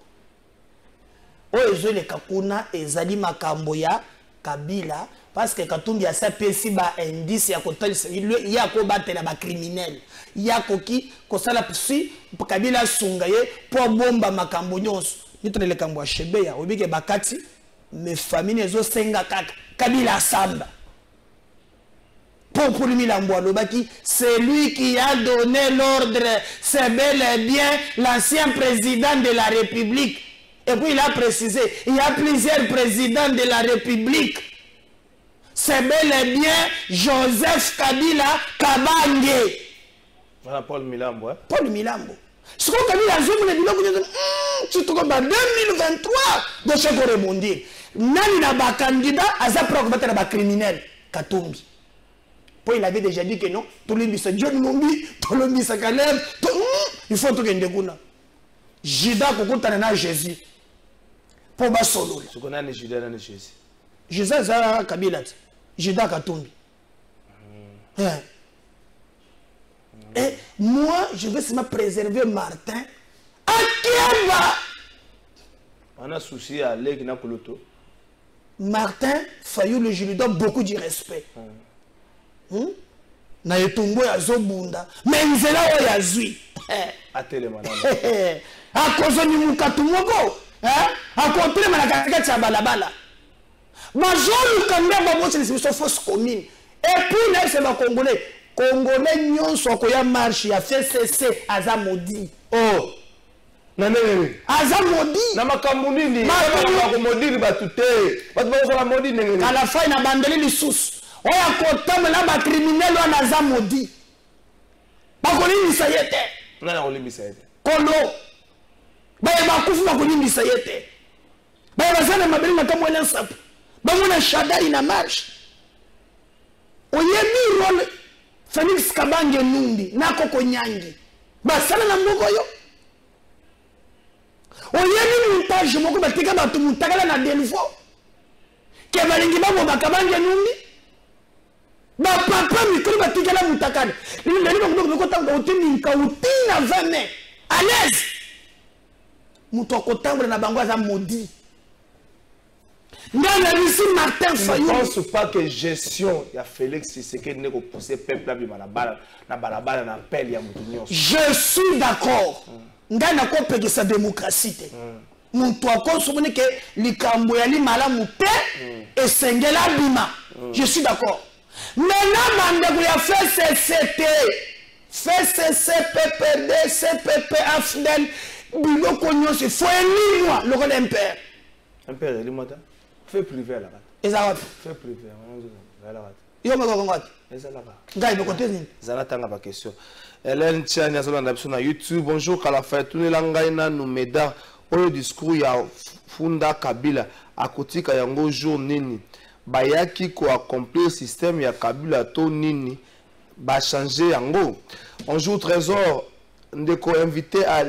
Oezo les Kakuna et Zali Makamboya Kabila parce que Katumbi a sa pesi ba indice ya kotel il y a ko batela ba criminel il y a koki ko sala psi Kabila sungaye pour bomba makambo nyonso nitone le kambo chebe ya obike bakati mes familles ezo senga kaka Kabila samba. Pour lui, c'est lui qui a donné l'ordre, c'est bel et bien l'ancien président de la République. Et puis il a précisé, il y a plusieurs présidents de la République. c'est bel et bien Joseph Kabila Kabange. Voilà Paul Milambo. Hein? Paul Milambo. Ce qu'on a mis à Zoom, les bilans, tu te comprends, 2023, de ce qu'on rebondir. Nani n'a pas candidat à sa propre criminel. Katumbi. Puis il avait déjà dit que non, tout le monde c'est John Numbi, tout le monde c'est Caleb, il faut tout le monde. Jida Koukoutanana Jésus. Pour bas solo. Ce qu'on a né Jida dans Jésus. Jésus c'est Kabila. Jida Katumbi. Et moi, je vais seulement préserver Martin. À Kiamba. On a souci à l'Egna Koloto. Martin Fayoulou, je lui donne beaucoup de respect. Na etumbo ya zobunda. Mais nzela o ya zui. A télémana. A kozo ni mukatu moko. A kontre mana katika cha balabala. Majolu kanda babo c'est fausse commune. Et puis là c'est le Congolais. Congolais nyonso ko ya marche ya FCC aza maudit. Oh. Nanene. Aza maudit. Na makambu nini? Ba maudit ba tuté. Ba ba maudit nene. À la fin il a abandonné les sous. Oya kotam na ba criminel wana aza maudit. Ba ko limbisa yete. Nana ko limbisa yete. Kolo. Ba ba kufu ba ko limbisa yete. Ba ba sana mabeli makambo ele nsap. Ba mona shadari na marche. Oyemi role Félix Kabange Numbi nako konyangi basala na mboko yo oyeni montage moko batika batu mutakala na delfo ke balingi babo bakabange Numbi ba papa mikolo batikala mutakala ndeni bako bako tanga otini ka utina 20 mai à l'aise muto kotangula na bango za maudit. Je ne pense pas que gestion ya Félix Tshisekedi ne pousser peuple à vivre na balabala na pelle ya mutunyo. Je suis d'accord. Ngana ko peke sa démocratie. Muntu akonsomone ke likambo ya limala muté et sengela bima. Je suis d'accord. Maintenant mande ya FCCT, FCC PPD, CPP AFDEL, biloko nyonso faut élire le rôle impère. Impère limata. Fait privé là. Ezawat. Fait privé. Là. Yo mako ngwat. Ezalaka. Ngai boko ni. Zalatanga ba question. Hélène Tiania zolanda sur YouTube. Bonjour Kalafa. Tunela ngai na numeda oyo discours ya Funda Kabila akotika yango jour nini. Bayaki ko accomplir système ya Kabila to nini. Ba changer yango. Bonjour Trésor ndeko invité à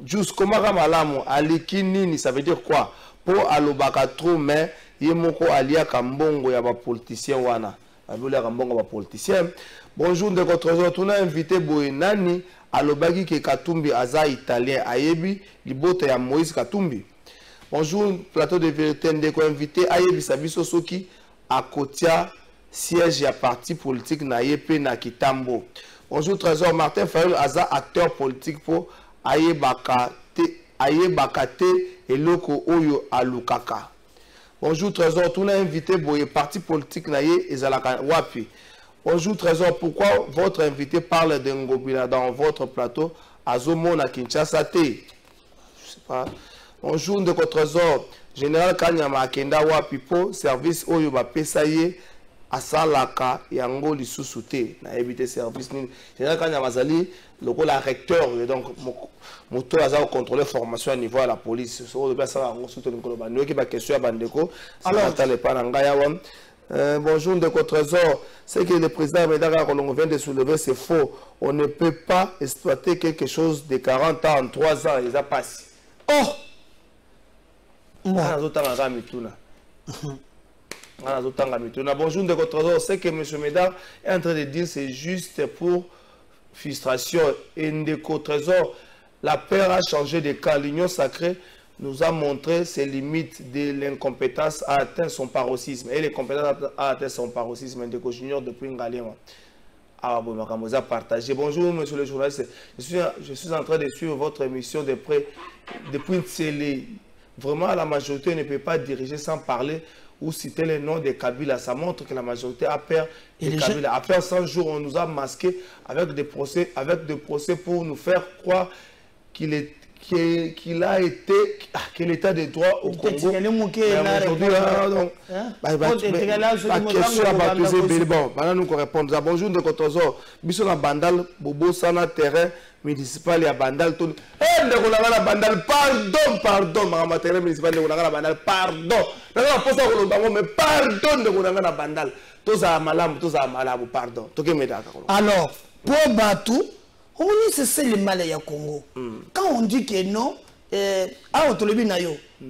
Jus Komara Malamu aliki nini, ça veut dire quoi? Pour alobaka trop mais yemoko alia kambongo ya ba politicien wana. Abula kambongo ba politicien. Bonjour de votre trésor, on a invité Boenani alobaki ke Katumbi aza italien ayebi libote ya Moïse Katumbi. Bonjour plateau de vérité ndeko invité ayebi sabiso soki akotia siège ya parti politique na yepe na Kitambo. Bonjour trésor Martin Fayulu aza acteur politique pour ayebaka te eloko oyo alukaka. Bonjour Trésor, tu l'as invité boye parti politique naye ezalaka wapi. Bonjour Trésor, pourquoi votre invité parle de Ngobila dans votre plateau Azomo na Kinshasa te? Je sais pas. Bonjour de Trésor, Général Kanyama Akenda wapi po service oyo ba pesaye asalaka yango lisusu te na éviter service ni. Général Kanyama zali lokola recteur donc moto aza contrôler formation à niveau à la police so de ça on surtout le bando qui ba question à bandeko alors ta le pananga bonjour de Trésor, c'est que le président Medaka Kolongo vient de soulever, c'est faux. On ne peut pas exploiter quelque chose de 40 ans en 3 ans, ils a passé. Oh bonjour de Trésor, c'est que M. Médard est en train de dire c'est juste pour frustration. Et Ndeko Trésor, la peur a changé de camp. L'union sacrée nous a montré ses limites de l'incompétence a atteint son paroxysme. Et l'incompétence a atteint son paroxysme. Ndeko Junior depuis Ngalema. Ah bon, nous a partagé. Bonjour monsieur le journaliste. Je suis en train de suivre votre émission de près depuis une télé. Vraiment, la majorité ne peut pas diriger sans parler ou citer le nom de Kabila. Ça montre que la majorité a peur de Kabila. Après 100 jours, on nous a masqué avec des procès pour nous faire croire qu'il qu'il a été, que l'état de droit au Congo. Aujourd'hui, bon, maintenant nous répondons. Bonjour de Kotozo, biso na bandal, bobo sana terrain municipal ya bandal ton. Eh, ndeko na la bandal, pardon, ma terrain municipal ndeko na la bandal, pardon. Na posa ko bango mais pardon ndeko na bandal. Toza malamu, pardon. Toke medaka. Alors, pour Batou, on dit que c'est le mal à Congo. Quand on dit que non,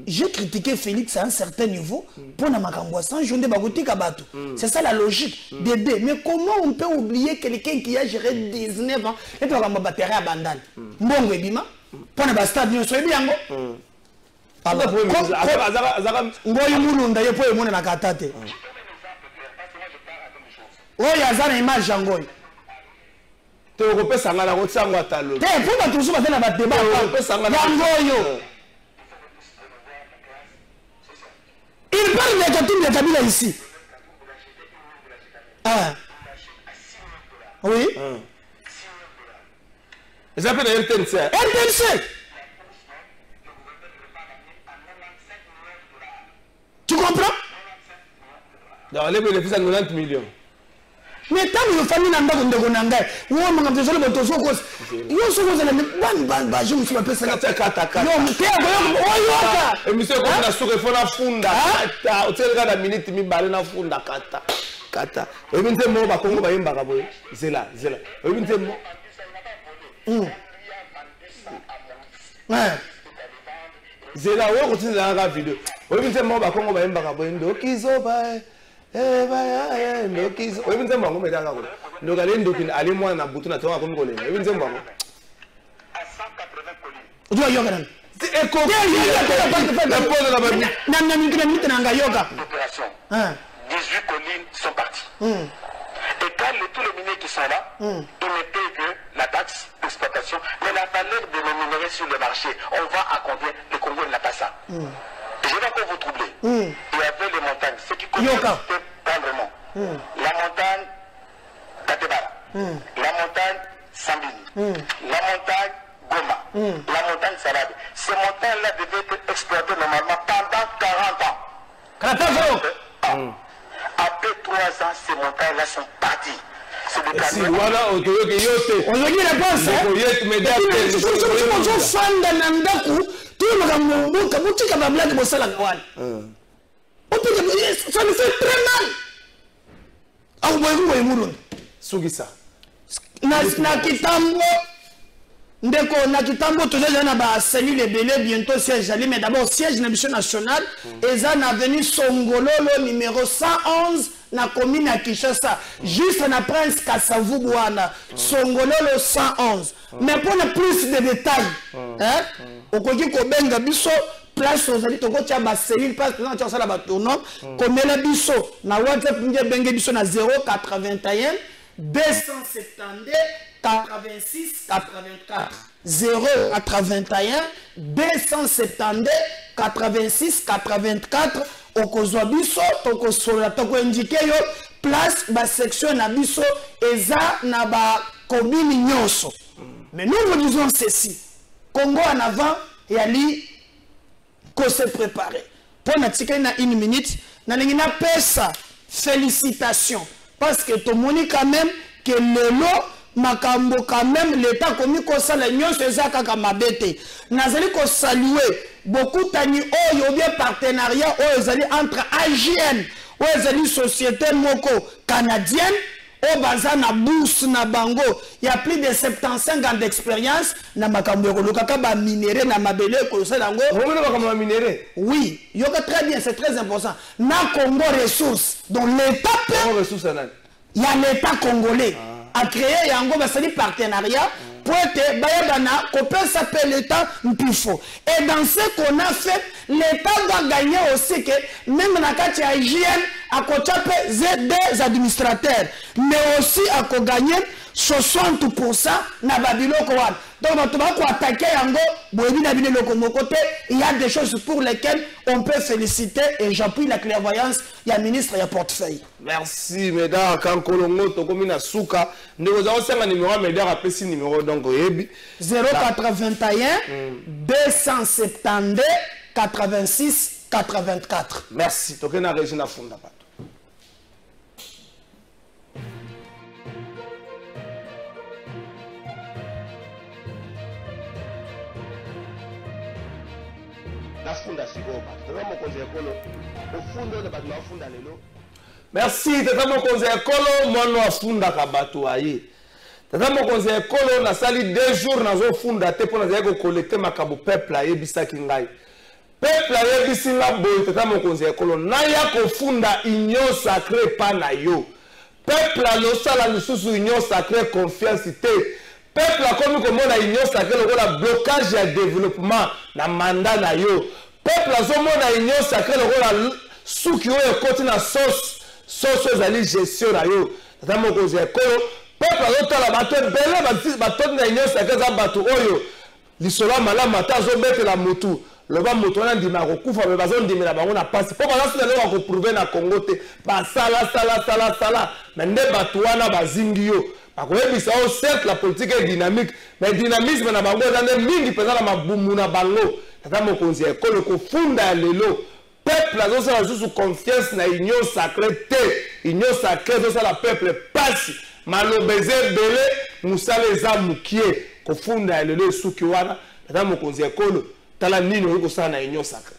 j'ai critiqué Félix à un certain niveau pour na makangwasan, je ne sais pas Batou. C'est ça la logique d'aider. Mais comment on peut oublier quelqu'un qui a géré 19 ans et puis on va battre à Bandal? Mbongo ebima pour na stade nous soyez bien. Alors, ngoyi mulunda ye po emona na katate. Oya azana image jangoyi. Il parle de la Kabila ici. Oui. Ils appellent RTNC. RTNC. Tu comprends? Dans les bénéfices à 90 millions. Mais tant que famille n'a pas de gonanga, ou on m'a dit que je cause. Yo so cause ban je me suis appelé ça kata. Yo et monsieur comme na soko fona funda kata. Hotel ga na minute mi bale na funda kata. Et bien c'est mo ba Kongo ba yimba ka boye. Zela. Et bien c'est mo. Zela wo ko tinza ga vidéo. Et bien c'est mo ba Kongo ba yimba ka boye ndo kizo ba. Ndokizo wewe nzemba ngome danga kule ndokale ndokini ali mwana butu na tonga komikole wewe nzemba ngo à 180 collines unajua yoga nani eko na mita nanga yoga opération 18 collines sont parties et quand tous les miniers qui sont là ils ne payent que la taxe d'exploitation mais la valeur de nos minerais sur le marché on va à combien le Congo n'a pas ça. Je vais encore vous troubler. Il y avait les montagnes. Ce qui connaissent tendrement. La montagne Katebara. La montagne Sambini. La montagne Goma. La montagne Salade. Ces montagnes-là devaient être exploitées normalement pendant 40 ans. 40 ans. Après 3 ans, ces montagnes-là sont parties. C'est le cas. Voilà, on dit la bosse. Tout le monde ça me fait très mal. Na kitambo toujours na ba cellule belé bientôt siège allé mais d'abord siège na mission nationale et ça na venu Songololo numéro 111 na commune à Kinshasa juste na Prince Kasavu Bwana Songololo 111 mais pour ne plus de détails hein okoki ko benga biso place ozali toko tia ba cellule place présent tia sala ba tournon komela biso na WhatsApp nge benga biso na 081 272 86 84 081 272 86 84 okozwa biso tokosola toko indiquer yo place ba section na biso eza na ba commune nyonso. Mais nous vous disons ceci, Congo en avant et Ali qu'on se préparer. Pour n'attirer na 1 minute, na lingina pesa félicitations parce que tout le monde quand même que le lot makambo quand même l'état commis ko sala nyonso ezaka kama bete nazali ko saluer beaucoup tani oyo bien partenariat oyo ezali entre AGN oyo ezali société moko canadienne au baza na bourse na bango il y a plus de 75 ans d'expérience na makambo ko lokaka ba minéraux na mabele ko sala ngo romona makambo minéraux oui yoka très bien c'est très important na Congo ressources donc l'état ressources il y a l'état congolais a créé yango basali partenariat pour être bayabana copain s'appelle l'état mpifo et dans ce qu'on a fait l'état doit gagner aussi que même na kati ya hygiène à kochape des administrateurs mais aussi à ko gagner 60% na babiloko wana Donc, tu vas attaquer Yango, il y a des choses pour lesquelles on peut féliciter et j'appuie la clairvoyance. Il y a ministre, il y a portefeuille. Merci, mesdames. Quand Kolongo, Tokomina Souka, nous avons un numéro, mesdames, appelez ce numéro donc 081 272 86 84. Merci. Tokena Regina Funda. Merci, tata mokonzi ekolo mono afunda kabato aye. Tata mokonzi ekolo na sali 2 jours nazo funda te pona zako collecter makabo peuple aye bisaki ngai. Peuple aye bisinga boy tata mokonzi ekolo na ya ko funda union sacrée pa na yo. Peuple a lo sala lisusu union sacrée confiance te. Peuple a komi ko mona union sacrée lokola blocage ya développement na mandat na yo. Peuple a zo mona union sacrée lokola suki oyo ekoti na sauce ezali gestion na yo. Tata mokonzi ekolo peuple azotala bato ebele batoti na union sacrée eza bato oyo lisolo ya malamu ata azobetela motu loba moto wana ndima akokufa me bazondimela bango na pasi mpo bazasila lelo akoprouve na Congo te basala me nde bato wana bazingi yo bakoyebisa o certes la politique est dynamique mais dynamisme na bango eza nde mingi mpenza na mabumu na bango. Tata mokonzi ekolo kofunda ya lelo peuple azosala lisusu confiance na union sacrée te. Union sacrée ezosala peuple pasi maloba eza ebele mosala eza mokie kofunda ya lelo esuki wana. Tata mokonzi ekolo tala nini oyi kosala na union sacrée.